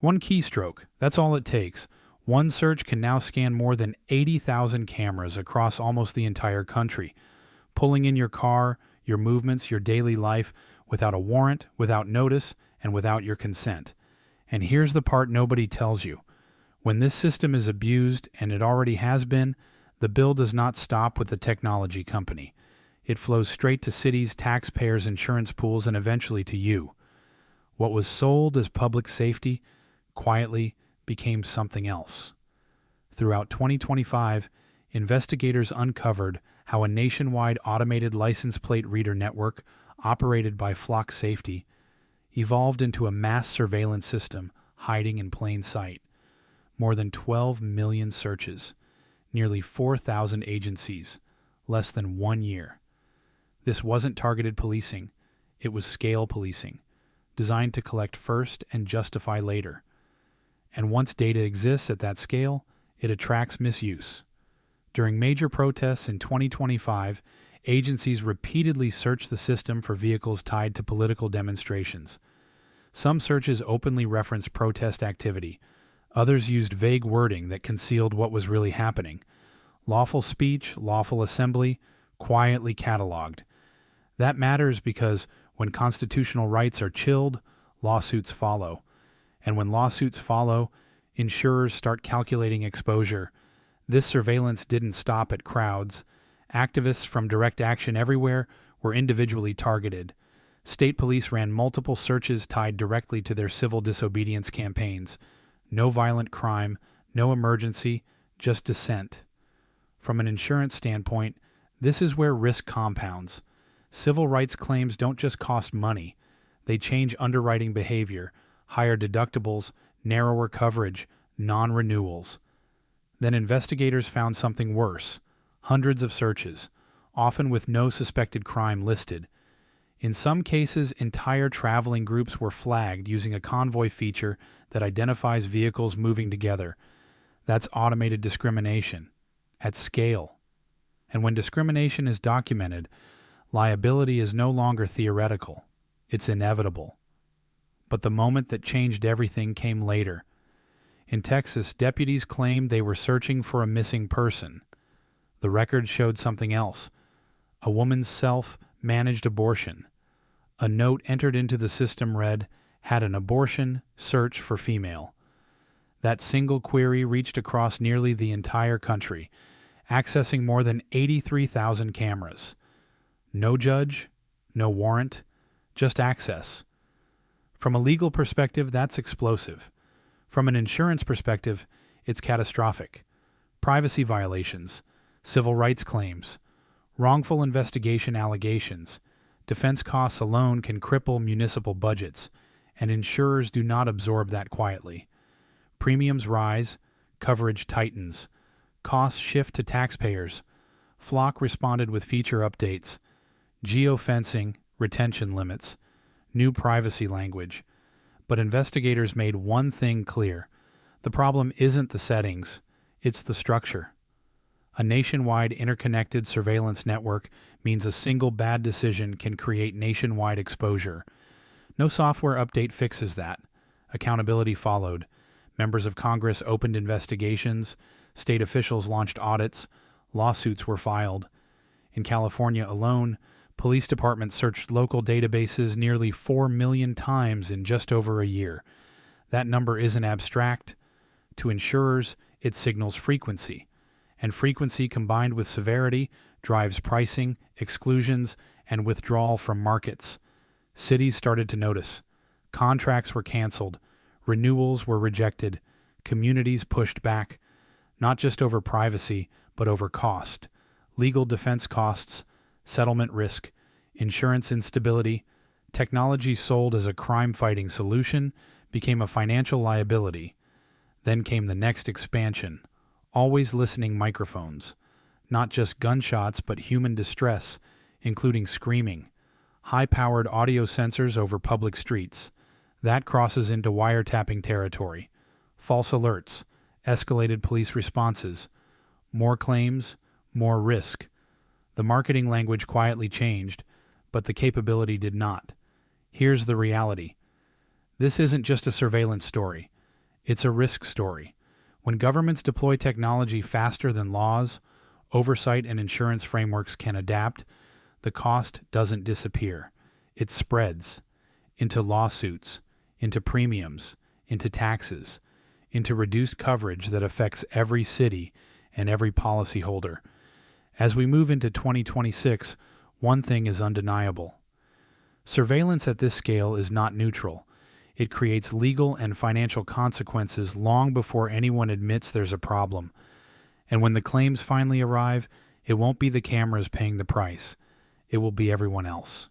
One keystroke, that's all it takes. One search can now scan more than 80,000 cameras across almost the entire country, pulling in your car, your movements, your daily life, without a warrant, without notice, and without your consent. And here's the part nobody tells you. When this system is abused, and it already has been, the bill does not stop with the technology company. It flows straight to cities, taxpayers, insurance pools, and eventually to you. What was sold as public safety quietly became something else. Throughout 2025, investigators uncovered how a nationwide automated license plate reader network operated by Flock Safety evolved into a mass surveillance system hiding in plain sight. More than 12 million searches, nearly 4,000 agencies, less than 1 year. This wasn't targeted policing, it was scale policing, designed to collect first and justify later. And once data exists at that scale, it attracts misuse. During major protests in 2025, agencies repeatedly searched the system for vehicles tied to political demonstrations. Some searches openly referenced protest activity. Others used vague wording that concealed what was really happening. Lawful speech, lawful assembly, quietly cataloged. That matters because when constitutional rights are chilled, lawsuits follow. And when lawsuits follow, insurers start calculating exposure. This surveillance didn't stop at crowds. Activists from Direct Action Everywhere were individually targeted. State police ran multiple searches tied directly to their civil disobedience campaigns. No violent crime, no emergency, just dissent. From an insurance standpoint, this is where risk compounds. Civil rights claims don't just cost money. They change underwriting behavior, higher deductibles, narrower coverage, non-renewals. Then investigators found something worse. Hundreds of searches, often with no suspected crime listed. In some cases, entire traveling groups were flagged using a convoy feature that identifies vehicles moving together. That's automated discrimination, at scale. And when discrimination is documented, liability is no longer theoretical. It's inevitable. But the moment that changed everything came later. In Texas, deputies claimed they were searching for a missing person. The record showed something else. A woman's self-managed abortion. A note entered into the system read, "Had an abortion, search for female." That single query reached across nearly the entire country, accessing more than 83,000 cameras. No judge, no warrant, just access. From a legal perspective, that's explosive. From an insurance perspective, it's catastrophic. Privacy violations, civil rights claims, wrongful investigation allegations. Defense costs alone can cripple municipal budgets, and insurers do not absorb that quietly. Premiums rise, coverage tightens, costs shift to taxpayers. Flock responded with feature updates, geofencing, retention limits, new privacy language. But investigators made one thing clear. The problem isn't the settings, it's the structure. A nationwide interconnected surveillance network means a single bad decision can create nationwide exposure. No software update fixes that. Accountability followed. Members of Congress opened investigations, state officials launched audits, lawsuits were filed. In California alone, police departments searched local databases nearly 4 million times in just over a year. That number isn't abstract. To insurers, it signals frequency. And frequency combined with severity drives pricing, exclusions, and withdrawal from markets. Cities started to notice. Contracts were canceled. Renewals were rejected. Communities pushed back, not just over privacy, but over cost. Legal defense costs, settlement risk, insurance instability. Technology sold as a crime-fighting solution became a financial liability. Then came the next expansion. Always listening microphones. Not just gunshots, but human distress, including screaming. High-powered audio sensors over public streets. That crosses into wiretapping territory. False alerts. Escalated police responses. More claims, more risk. The marketing language quietly changed, but the capability did not. Here's the reality. This isn't just a surveillance story. It's a risk story. When governments deploy technology faster than laws, oversight, and insurance frameworks can adapt, the cost doesn't disappear. It spreads into lawsuits, into premiums, into taxes, into reduced coverage that affects every city and every policyholder. As we move into 2026, one thing is undeniable. Surveillance at this scale is not neutral. It creates legal and financial consequences long before anyone admits there's a problem. And when the claims finally arrive, it won't be the cameras paying the price. It will be everyone else.